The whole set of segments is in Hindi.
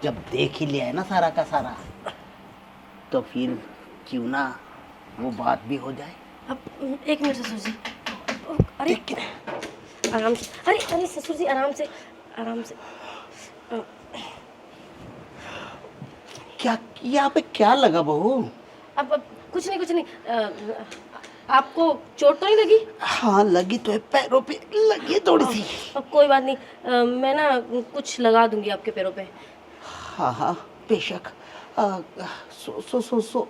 जब देख ही लिया है ना सारा का सारा, तो फिर क्यों ना वो बात भी हो जाए। अब एक मिनट ससुर जी। अरे आराम से, अरे अरे ससुर जी आराम से, आराम से। क्या यहाँ पे क्या लगा बहू? अब कुछ नहीं, कुछ नहीं। आपको चोट तो नहीं लगी? हाँ लगी तो है, पैरों पे लगी है थोड़ी सी। अब कोई बात नहीं, मैं ना कुछ लगा दूंगी आपके पैरों पे। हाँ हाँ बेशक।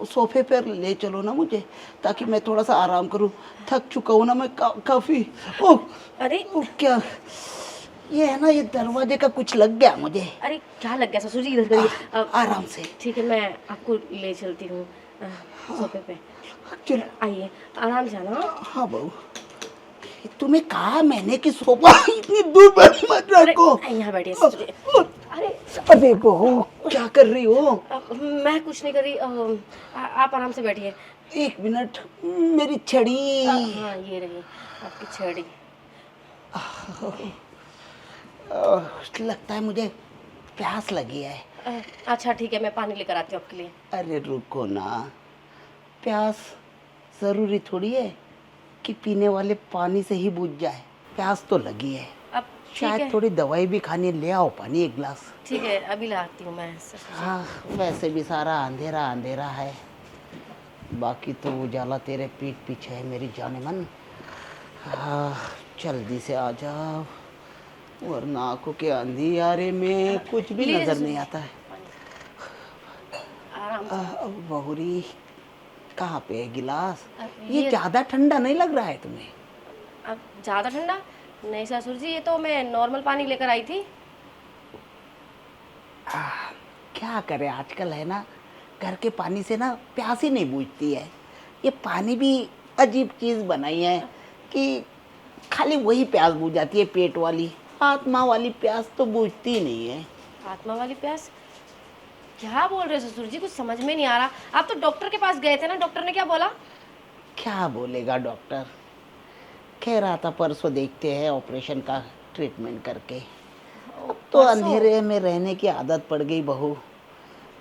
सोफे पर ले चलो ना मुझे, ताकि मैं थोड़ा सा आराम करूं। थक चुका हूं ना मैं काफी। ओह अरे क्या ये है ना, ये दरवाजे का कुछ लग गया मुझे। अरे क्या लग गया ससुर जी? इधर करिए। आराम से। ठीक है, मैं आपको ले चलती हूँ सोफे पे। चलो आइए, आराम से आना। हाँ बहू, तुम्हें कहा मैंने कि सोफा इतनी दूर मत रखो। यहाँ बैठिए ससुर जी। अरे अरे बहू क्या कर रही हो? मैं कुछ नहीं कर रही। आप आराम से बैठिए। एक मिनट, मेरी छड़ी। हाँ ये रही आपकी छड़ी। लगता है मुझे प्यास लगी है। अच्छा ठीक है, मैं पानी लेकर आती हूँ आपके लिए। अरे रुको ना, प्यास जरूरी थोड़ी है कि पीने वाले पानी से ही बुझ जाए। प्यास तो लगी है, अब ठीक शायद है, थोड़ी दवाई भी खानी। ले आओ पानी एक गिलास। ठीक है अभी लाती हूँ मैं ससुर जी। हाँ वैसे भी सारा अंधेरा अंधेरा है, बाकी तो उजाला तेरे पीठ पीछे है मेरी जाने मन। हाँ जल्दी से आ जाओ, वरना आंखों के अंधियारे में कुछ भी लीजिए नजर ससुर नहीं जी, आता है। आराम से। बहुरी कहाँ पे है गिलास? अब ये ज्यादा ठंडा नहीं लग रहा है तुम्हें? अब ज़्यादा ठंडा नहीं ससुर जी, ये तो मैं नॉर्मल पानी लेकर आई थी। क्या करे आजकल है ना, घर के पानी से ना प्यास ही नहीं बुझती है। ये पानी भी अजीब चीज बनाई है कि खाली वही प्यास बुझ जाती है, पेट वाली। आत्मा वाली प्यास तो बुझती नहीं है। आत्मा वाली प्यास? क्या बोल रहे हो ससुर जी? कुछ समझ में नहीं आ रहा। आप तो डॉक्टर के पास गए थे ना, डॉक्टर ने क्या बोला? क्या बोलेगा डॉक्टर, कह रहा था परसों देखते हैं ऑपरेशन का ट्रीटमेंट करके। अब तो परसों? अंधेरे में रहने की आदत पड़ गई बहू।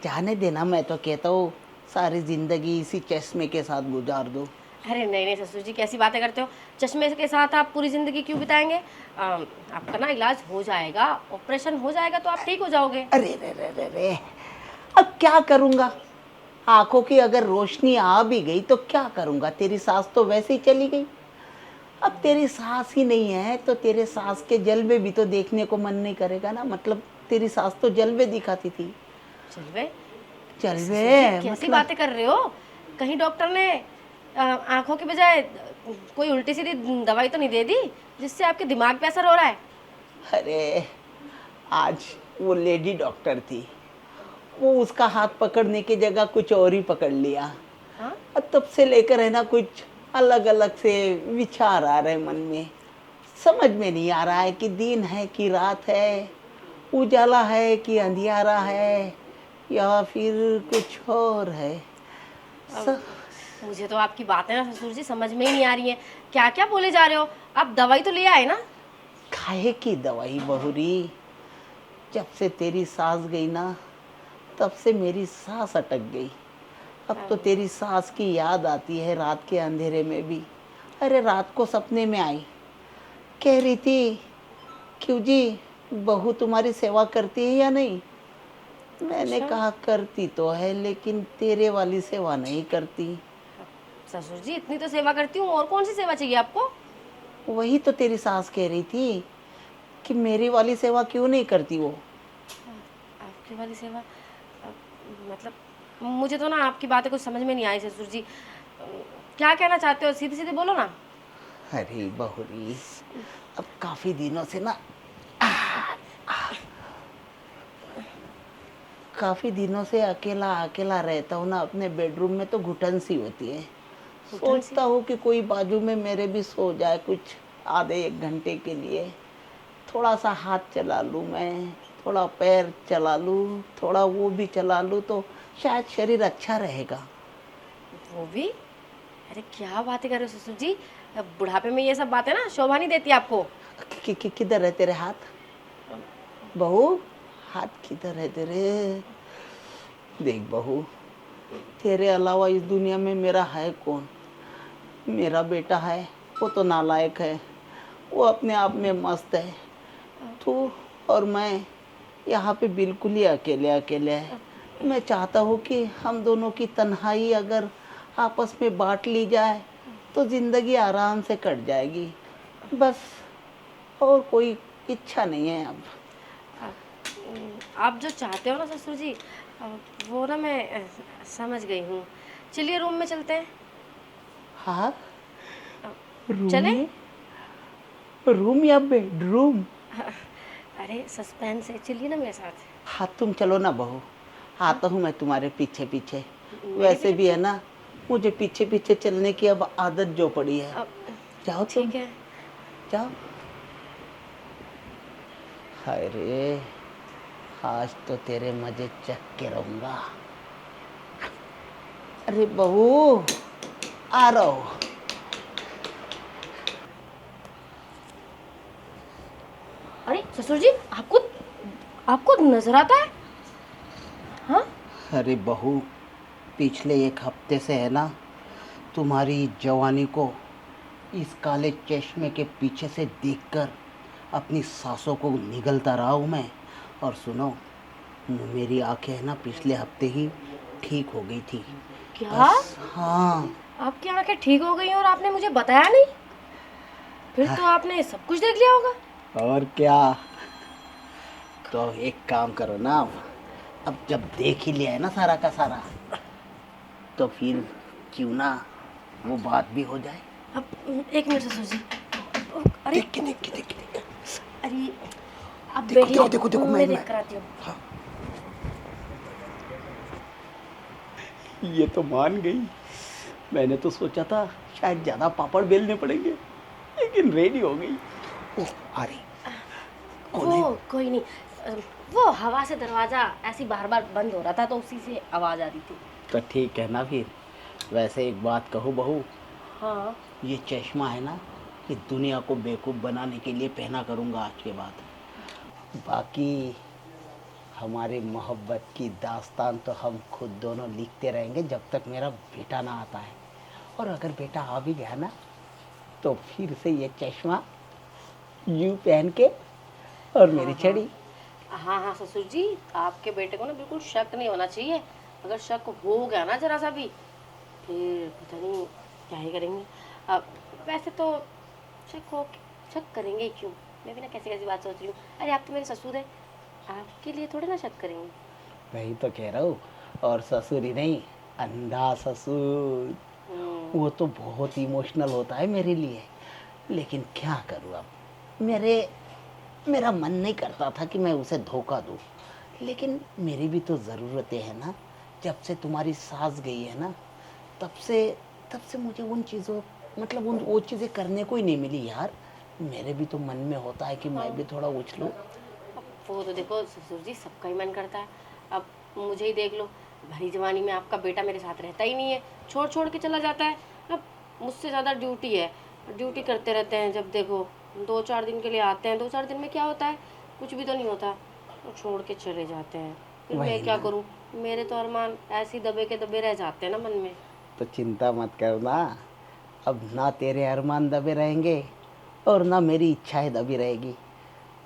जाने देना, मैं तो कहता हूँ सारी जिंदगी इसी चश्मे के साथ गुजार दो। अरे नहीं नहीं ससुर जी, कैसी बातें करते हो? चश्मे के साथ आप पूरी जिंदगी क्यों बिताएंगे? आपका ना इलाज हो जाएगा, ऑपरेशन हो जाएगा तो आप ठीक हो जाओगे। अरे रे रे रे रे, अब क्या करूँगा? आंखों की अगर रोशनी आ भी गई तो क्या करूँगा? तेरी सांस तो वैसे ही चली गई। अब तेरी सांस ही नहीं है तो तेरे सांस के जलवे भी तो देखने को मन नहीं करेगा ना। मतलब तेरी सांस तो जलवे दिखाती थी। चलवे? जलवे कैसी मतलब बातें कर रहे हो? कहीं डॉक्टर ने आंखों के बजाय कोई उल्टी सीधी दवाई तो नहीं दे दी जिससे आपके दिमाग पे असर हो रहा है? अरे आज वो लेडी डॉक्टर थी, वो उसका हाथ पकड़ने की जगह कुछ और ही पकड़ लिया। हाँ? और तब से लेकर है ना कुछ अलग अलग से विचार आ रहे मन में। समझ में नहीं आ रहा है कि दिन है कि रात है, उजाला है कि अंधियारा है, या फिर कुछ और है। मुझे तो आपकी बातें ना ससुर जी समझ में ही नहीं आ रही हैं। क्या क्या बोले जा रहे हो? आप दवाई तो ले आए ना? काहे की दवाई बहुरी, जब से तेरी सांस गई ना तब से मेरी सांस अटक गई। अब तो तेरी सांस की याद आती है रात के अंधेरे में भी। अरे रात को सपने में आई, कह रही थी क्यों जी बहू तुम्हारी सेवा करती है या नहीं? मैंने अच्छा। कहा करती तो है, लेकिन तेरे वाली सेवा नहीं करती। ससुर जी इतनी तो सेवा करती हूँ, और कौन सी सेवा चाहिए आपको? वही तो तेरी सास कह रही थी कि मेरी वाली सेवा क्यों नहीं करती वो। आपकी वाली सेवा? मतलब मुझे तो ना आपकी बातें कुछ समझ में नहीं आई ससुर जी। क्या कहना चाहते हो? सीधे सीधे बोलो ना। अरे बहुरी, अब काफी दिनों से ना काफी दिनों से अकेला अकेला रहता हूँ ना अपने बेडरूम में, तो घुटन सी होती है। सोचता हूँ कि कोई बाजू में मेरे भी सो जाए कुछ आधे एक घंटे के लिए। थोड़ा सा हाथ चला लूँ मैं, थोड़ा पैर चला लूँ, थोड़ा वो भी चला लूँ, तो शायद शरीर अच्छा रहेगा। वो भी? अरे क्या बातें कर रहे हो ससुर जी? अब बुढ़ापे में ये सब बातें ना शोभा नहीं देती आपको। किधर है तेरे हाथ? बहू हाथ किधर है तेरे? देख बहू, तेरे अलावा इस दुनिया में मेरा है कौन? मेरा बेटा है, वो तो नालायक है, वो अपने आप में मस्त है। तू और मैं यहाँ पे बिल्कुल ही अकेले अकेले हैं। मैं चाहता हूँ कि हम दोनों की तन्हाई अगर आपस में बांट ली जाए तो जिंदगी आराम से कट जाएगी, बस। और कोई इच्छा नहीं है अब। आप जो चाहते हो ना ससुर जी, वो ना मैं समझ गई हूँ। चलिए रूम में चलते हैं। हाँ, अ, रूम चलें? में? रूम या बेडरूम? अरे सस्पेंस है, चलिए ना मेरे साथ। हाँ तुम चलो ना बहू, आता हूँ मैं तुम्हारे पीछे पीछे। मेरे वैसे पीछे भी है पीछे? ना, मुझे पीछे पीछे चलने की अब आदत जो पड़ी है। अ, जाओ तुम, ठीक है। जाओ। हाय रे, आज तो तेरे मजे चख के रहूंगा। अरे बहू, आ रहा हूँ। अरे ससुर जी, आपको आपको नजर आता है? हाँ? अरे बहू, पिछले एक हफ्ते से है ना, तुम्हारी जवानी को इस काले चश्मे के पीछे से देखकर अपनी सांसों को निगलता रहा हूँ मैं। और सुनो, मेरी आंखें है ना पिछले हफ्ते ही ठीक हो गई थी। क्या? बस हाँ। आपकी आंखें ठीक हो गई और आपने मुझे बताया नहीं? फिर तो आपने सब कुछ देख लिया होगा। और क्या। तो एक काम करो ना, अब जब देख ही लिया है ना सारा का सारा, तो फिर क्यों ना वो बात भी हो जाए। अब एक मिनट ससुर जी। अरे देख के देख के देख के देख के। अरे आप देखो बैठिए, देखो देखो देखो, मैं देख कर आती हूँ। हाँ। ये तो मान गई। मैंने तो सोचा था शायद ज्यादा पापड़ बेलने पड़ेंगे, लेकिन रेडी हो गई। ओह, आ रही। कौन है? वो कोई नहीं, वो हवा से दरवाजा ऐसी बार बार बंद हो रहा था तो उसी से आवाज आ रही थी। तो ठीक है ना फिर। वैसे एक बात कहूँ बहू, हाँ। ये चश्मा है ना, ये दुनिया को बेवकूफ़ बनाने के लिए पहना करूँगा आज के बाद। बाकी हमारी मोहब्बत की दास्तान तो हम खुद दोनों लिखते रहेंगे जब तक मेरा बेटा ना आता है। और अगर बेटा आ भी गया ना, तो फिर से ये चश्मा यूं पहन के और मेरी हाँ छड़ी। हाँ हाँ ससुर जी, आपके बेटे को ना बिल्कुल शक नहीं होना चाहिए। अगर शक हो गया ना जरा सा भी, फिर पता नहीं क्या ही करेंगे। अब वैसे तो शक हो शक करेंगे ही क्यों? मैं भी ना कैसी कैसी बात सोच रही हूँ। अरे आप तो मेरे ससुर हैं, आपके लिए थोड़े ना शक करेंगे। वही तो कह रहा हूँ। और ससुर ही नहीं, अंधा ससुर, वो तो बहुत इमोशनल होता है मेरे लिए। लेकिन क्या करूँ अब, मेरा मन नहीं करता था कि मैं उसे धोखा दूँ, लेकिन मेरी भी तो ज़रूरतें हैं ना। जब से तुम्हारी सास गई है ना, तब से तब से मुझे उन चीज़ों, मतलब उन वो चीज़ें करने को ही नहीं मिली यार। मेरे भी तो मन में होता है कि मैं भी थोड़ा उछलूँ। अब वो तो देखो ससुर जी, सबका ही मन करता है। अब मुझे ही देख लो, भरी जवानी में आपका बेटा मेरे साथ रहता ही नहीं है, छोड़ छोड़ के चला जाता है। अब मुझसे ज़्यादा ड्यूटी है, ड्यूटी करते रहते हैं। जब देखो 2-4 दिन के लिए आते हैं, 2-4 दिन में क्या होता है, कुछ भी तो नहीं होता, वो छोड़ के चले जाते हैं। फिर मैं वही क्या ना। करूँ? मेरे तो अरमान ऐसे ही दबे के दबे रह जाते हैं ना मन में। तो चिंता मत करना, अब ना तेरे अरमान दबे रहेंगे और ना मेरी इच्छाएं दबी रहेगी।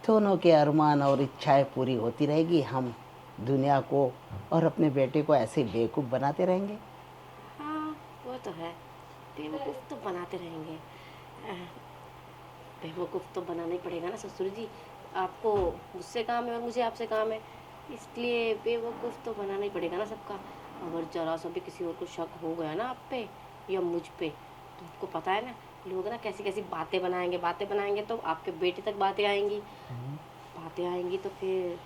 दोनों के अरमान और इच्छाएं पूरी होती रहेगी। हम दुनिया को और अपने बेटे को ऐसे बेवकूफ़ बनाते रहेंगे। हाँ वो तो है, बेवकूफ़ तो बनाते रहेंगे। बेवकूफ़ तो बनाना ही पड़ेगा ना ससुर जी। आपको मुझसे काम है और मुझे आपसे काम है, इसलिए बेवकूफ़ तो बनाना ही पड़ेगा ना सबका। अगर जरा सा भी किसी और को शक हो गया ना आप पे या मुझ पे, तो आपको पता है ना, लोग ना कैसी कैसी बातें बनाएंगे तो आपके बेटे तक बातें आएंगी तो फिर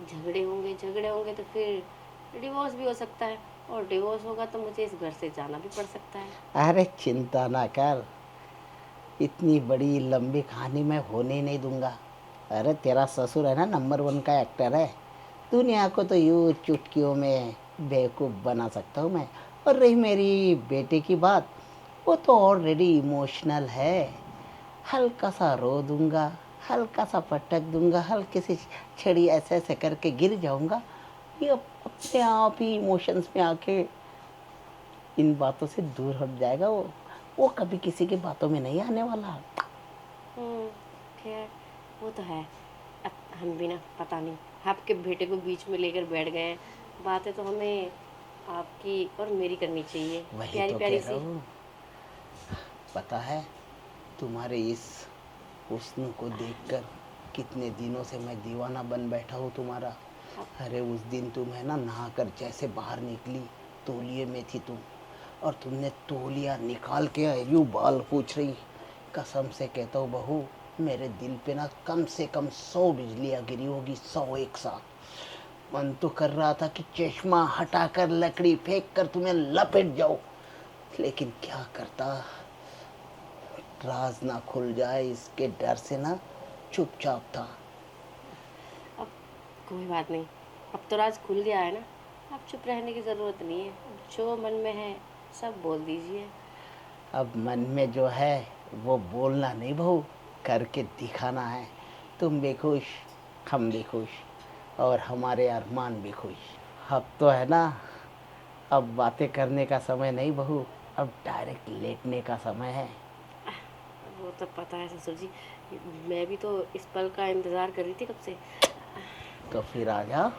झगड़े होंगे तो फिर डिवोर्स भी हो सकता है, और डिवोर्स होगा तो मुझे इस घर से जाना भी पड़ सकता है। अरे चिंता ना कर, इतनी बड़ी लंबी कहानी मैं होने ही नहीं दूंगा। अरे तेरा ससुर है ना, नंबर 1 का एक्टर है। दुनिया को तो यूँ चुटकियों में बेवकूफ़ बना सकता हूँ मैं। और रही मेरी बेटे की बात, वो तो ऑलरेडी इमोशनल है। हल्का सा रो दूंगा, हल्का सा पटक दूंगा, हल्के से छड़ी ऐसे ऐसे करके गिर जाऊंगा, ये अपने आप ही इमोशंस में आके इन बातों से दूर हट जाएगा। वो कभी किसी की बातों में नहीं आने वाला। खैर वो तो है। अब हम भी ना पता नहीं आपके बेटे को बीच में लेकर बैठ गए हैं। बातें तो हमें आपकी और मेरी करनी चाहिए, वही प्यारी तो प्यारी कह रहा सी। हूँ। पता है, तुम्हारे इस हुस्न को देखकर कितने दिनों से मैं दीवाना बन बैठा हूँ तुम्हारा। अरे उस दिन तुम है ना नहाकर जैसे बाहर निकली, तौलिए में थी तुम, और तुमने तौलिया निकाल के यूँ बाल पूछ रही। कसम से कहता हूँ बहू, मेरे दिल पे ना कम से कम 100 बिजलियाँ गिरी होगी, 100 एक साथ। मन तो कर रहा था कि चश्मा हटाकर लकड़ी फेंक कर तुम्हें लपेट जाओ, लेकिन क्या करता, राज ना खुल जाए इसके डर से ना चुपचाप था। अब कोई बात नहीं, अब तो राज खुल गया है ना, अब चुप रहने की ज़रूरत नहीं है। अब जो मन में है सब बोल दीजिए। अब मन में जो है वो बोलना नहीं बहू, करके दिखाना है। तुम भी खुश, हम भी खुश, और हमारे अरमान भी खुश। अब तो है ना, अब बातें करने का समय नहीं बहू, अब डायरेक्ट लेटने का समय है। वो तो पता है ससुर जी, मैं भी तो इस पल का इंतज़ार कर रही थी कब से। तो फिर आ जा।